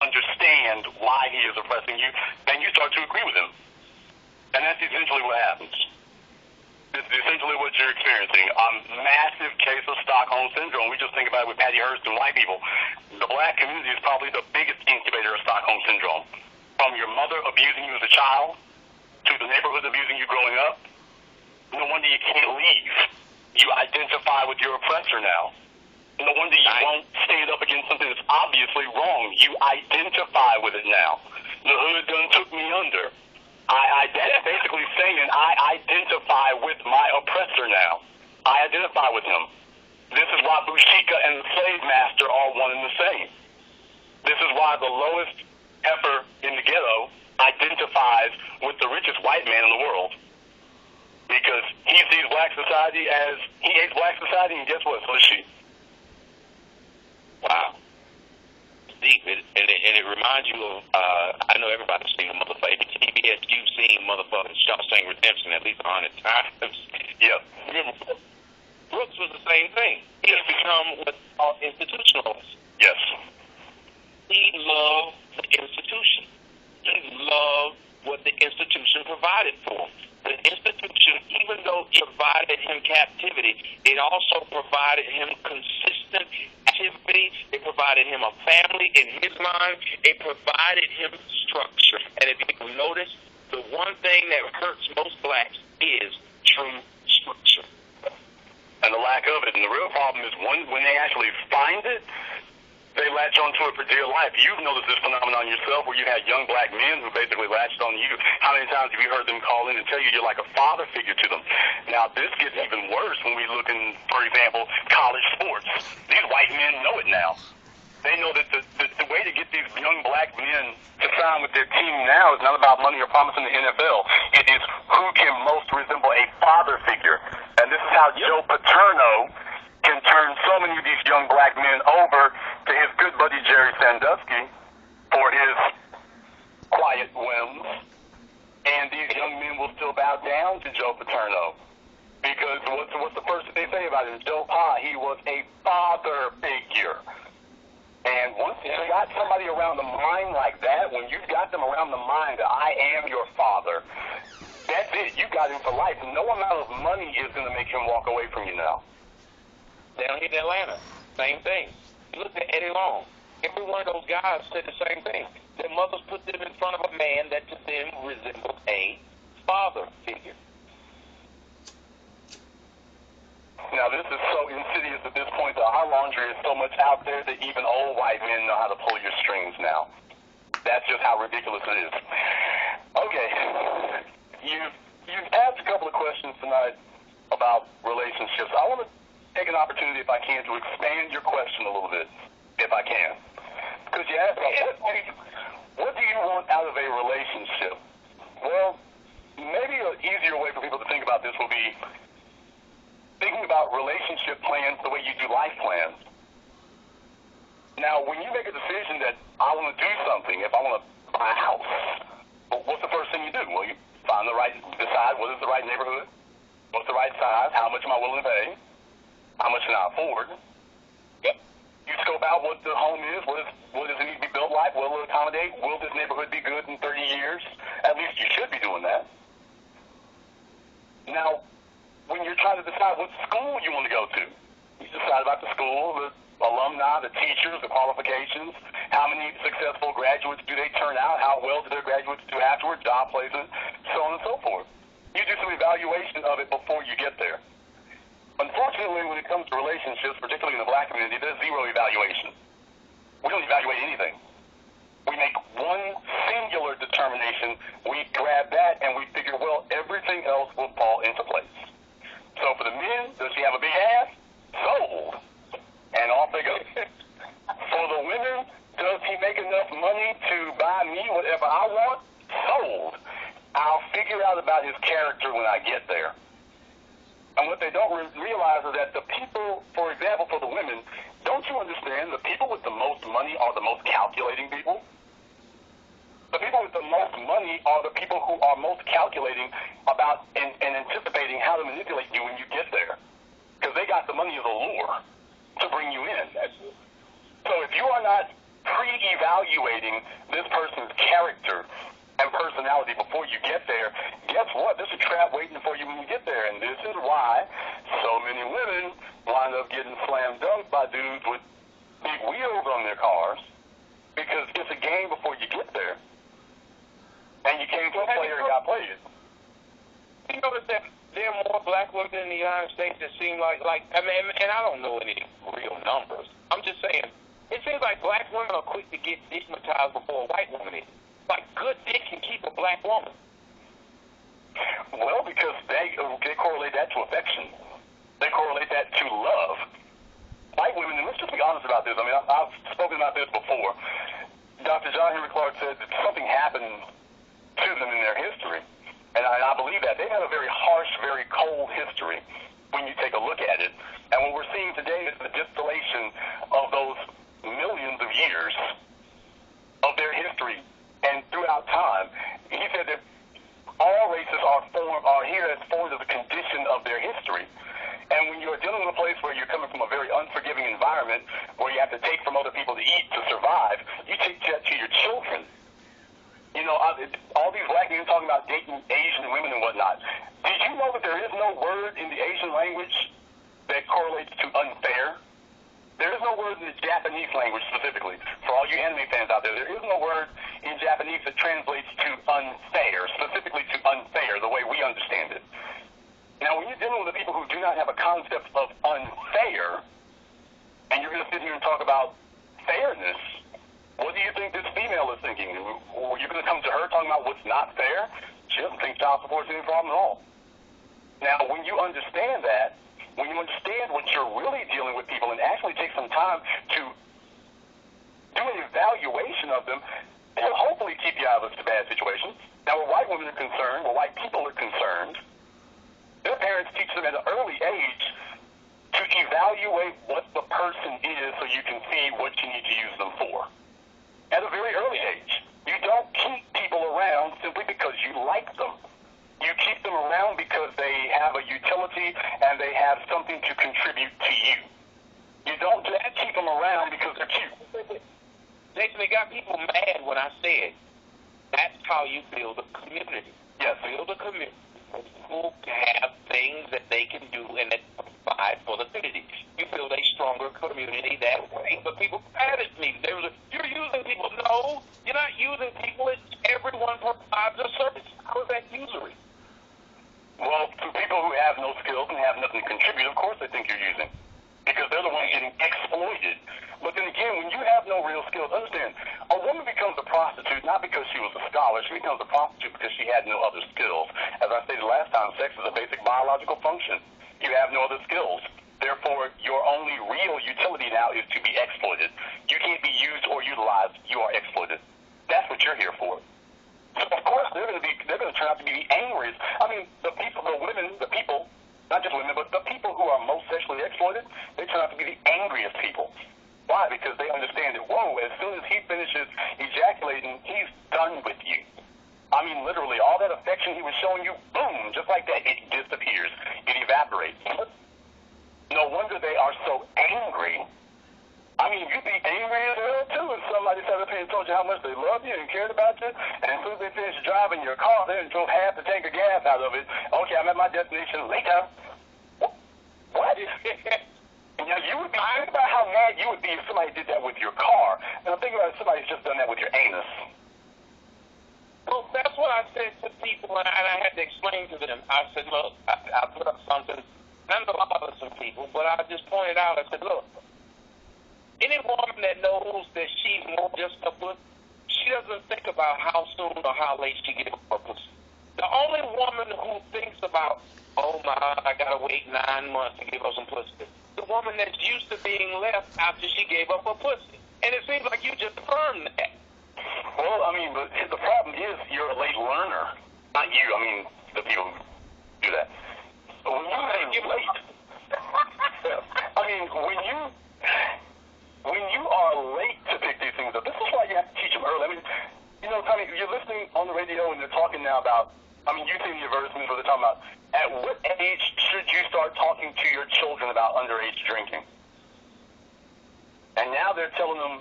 understand why he is oppressing you, then you start to agree with him. And that's essentially what happens. This is essentially what you're experiencing. A massive case of Stockholm Syndrome. We just think about it with Patty Hearst and white people. The black community is probably the biggest incubator of Stockholm Syndrome. From your mother abusing you as a child to the neighborhood abusing you growing up, no wonder you can't leave. You identify with your oppressor now. No wonder you won't stand up against something that's obviously wrong. You identify with it now. The hood done took me under. That's basically saying I identify with my oppressor now. I identify with him. This is why Bushika and the slave master are one and the same. This is why the lowest heifer in the ghetto identifies with the richest white man in the world. Because he sees black society as, he hates black society, and guess what? So does she. Wow. Deep. And it reminds you of, I know everybody's seen motherfucking TBS, you've seen motherfucking Shawshank Redemption at least 100 times. Yep. Remember, Brooks was the same thing. He has become what's called institutionalist. Yes. He loved the institution. He loved what the institution provided for him. The institution, even though it provided him captivity, it also provided him consistent activity. It provided him a family in his mind. It provided him structure. And if you notice, the one thing that hurts most blacks is true structure. And the lack of it. And the real problem is when they actually find it, they latch onto it for dear life. You've noticed this phenomenon yourself where you had young black men who basically latched on you. How many times have you heard them call in and tell you you're like a father figure to them? Now, this gets even worse when we look in, for example, college sports. These white men know it now. They know that the way to get these young black men to sign with their team now is not about money or promise in the NFL. It is who can most resemble a father figure. And this is how Joe Paterno can turn so many of these young black men over to his good buddy Jerry Sandusky for his quiet whims. And these young men will still bow down to Joe Paterno. Because what's the first thing they say about him? Joe Pa, he was a father figure. And once you got somebody around the mind like that, when you've got them around the mind that I am your father, that's it. You got him for life. No amount of money is going to make him walk away from you now. Down here in Atlanta, same thing. You look at Eddie Long. Every one of those guys said the same thing. Their mothers put them in front of a man that to them resembled a father figure. Now, this is so insidious at this point that our laundry is so much out there that even old white men know how to pull your strings now. That's just how ridiculous it is. Okay. You've asked a couple of questions tonight about relationships. I want to take an opportunity, if I can, to expand your question a little bit, if I can. Because you asked about what do you want out of a relationship? Well, maybe an easier way for people to think about this will be thinking about relationship plans the way you do life plans. Now, when you make a decision that I want to do something, if I want to buy a house, what's the first thing you do? Well, you decide what is the right neighborhood, what's the right size, how much am I willing to pay, how much can I afford? Yep. You scope out what the home is, what does it need to be built like, what will it accommodate, will this neighborhood be good in 30 years? At least you should be doing that. Now, when you're trying to decide what school you want to go to, you decide about the school, the alumni, the teachers, the qualifications, how many successful graduates do they turn out, how well do their graduates do afterward, job placement, so on and so forth. You do some evaluation of it before you get there. Unfortunately, when it comes to relationships, particularly in the black community, there's zero evaluation. We don't evaluate anything. We make one singular determination, we grab that, and we figure, well, everything else will fall into place. So for the men, does she have a big ass? Sold. And off they go. For the women, does he make enough money to buy me whatever I want? Sold. I'll figure out about his character when I get there. And what they don't realize is that the people, for example, for the women, don't you understand the people with the most money are the most calculating people? The people with the most money are the people who are most calculating about and anticipating how to manipulate you when you get there. Because they got the money as a lure to bring you in. So if you are not pre-evaluated evaluating this person's character and personality before you get there, guess what? There's a trap waiting for you when you get there. And this is why so many women wind up getting slam dunked by dudes with big wheels on their cars, because it's a game before you get there. And you came to a player and got played. You notice that there are more black women in the United States that seem like I mean, and I don't know any real numbers. I'm just saying, it seems like black women are quick to get stigmatized before a white woman is. Like, good dick can keep a black woman. Well, because they correlate that to affection. They correlate that to love. White women, and let's just be honest about this. I mean, I've spoken about this before. Dr. John Henry Clark said that something happened to them in their history. And I believe that. They have a very harsh, very cold history when you take a look at it. And what we're seeing today is the distillation of those millions of years of their history. And throughout time, he said that all races are here as formed as a condition of their history. And when you're dealing with a place where you're coming from a very unforgiving environment, where you have to take from other people to eat to survive, you take that to your children. You know, all these black men talking about dating Asian women and whatnot. Did you know that there is no word in the Asian language that correlates to unfair? There is no word in the Japanese language specifically. For all you anime fans out there, there is no word in Japanese that translates to unfair, specifically to unfair, the way we understand it. Now, when you're dealing with the people who do not have a concept of unfair, and you're going to sit here and talk about fairness, what do you think this female is thinking? Or you're going to come to her talking about what's not fair? She doesn't think child support is any problem at all. Now, when you understand that, when you understand what you're really dealing with people and actually take some time to do an evaluation of them, it'll hopefully keep you out of a bad situation. Now, where white women are concerned, where white people are concerned, their parents teach them at an early age to evaluate what the person is so you can see what you need to use them for. At a very early age. You don't keep people around simply because you like them. You keep them around because they have a utility and they have something to contribute to you. You don't just keep them around because they're cute. Jason, it got people mad when I said that's how you build a community. Yes. Build a community. People have things that they can do and that provide for the community. You build a stronger community that way. But people mad at me. They were like, you're using people. No, you're not using people. It's everyone provides a service. How is that usury? Well, to people who have no skills and have nothing to contribute, of course they think you're using. Because they're the ones getting exploited. But then again, when you have no real skills, understand, a woman becomes a prostitute not because she was a scholar. She becomes a prostitute because she had no other skills. As I stated last time, sex is a basic biological function. You have no other skills. Therefore, your only real utility now is to be exploited. You can't be used or utilized. You are exploited. That's what you're here for. So of course, they're going to turn out to be the angriest. I mean, the people, the women, the people, not just women, but the people who are most sexually exploited, they turn out to be the angriest people. Why? Because they understand that, whoa, as soon as he finishes ejaculating, he's done with you. I mean, literally, all that affection he was showing you, boom, just like that, it disappears. It evaporates. No wonder they are so angry. I mean, you'd be angry as hell, too, if somebody sat up here and told you how much they loved you and cared about you, and as soon as they finished driving your car, they drove half the tank of gas out of it. Okay, I'm at my destination later. What? Now, you would be, think about how mad you would be if somebody did that with your car. Now, think about if somebody's just done that with your anus. Well, that's what I said to people, and I had to explain to them. I said, look, I put up something, and I'm a lot of some people, but I just pointed out, I said, look, any woman that knows that she's more just a pussy, she doesn't think about how soon or how late she gets her pussy. The only woman who thinks about, oh my, I gotta wait 9 months to give her some pussy, the woman that's used to being left after she gave up her pussy. And it seems like you just affirmed that. Well, I mean, but the problem is you're a late learner. Not you, I mean, the people who do that. But when you're late, I mean, when you are late to pick these things up, this is why you have to teach them early. I mean, you know, Tommy, you're listening on the radio and they're talking now about, I mean, you've seen the advertisements where they're talking about, at what age should you start talking to your children about underage drinking? And now they're telling them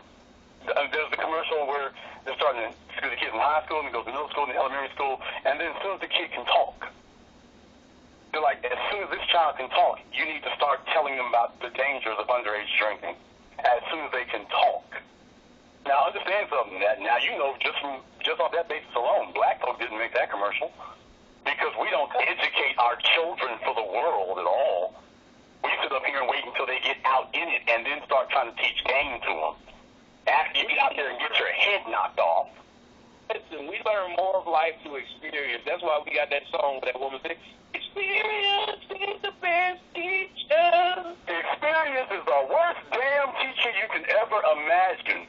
there's the commercial where they're starting to school the kids in high school, and it goes to middle school and elementary school, and then as soon as the kid can talk, they're like, as soon as this child can talk, you need to start telling them about the dangers of underage drinking as soon as they can talk. Now, understand something. That now you know just off that basis alone, black folks didn't make that commercial because we don't educate our children for the world at all. We sit up here and wait until they get out in it and then start trying to teach game to them. After you get out there and get your head knocked off. Listen, we learn more of life through experience. That's why we got that song where that woman said, experience is the best teacher. Experience is the worst damn teacher you can ever imagine.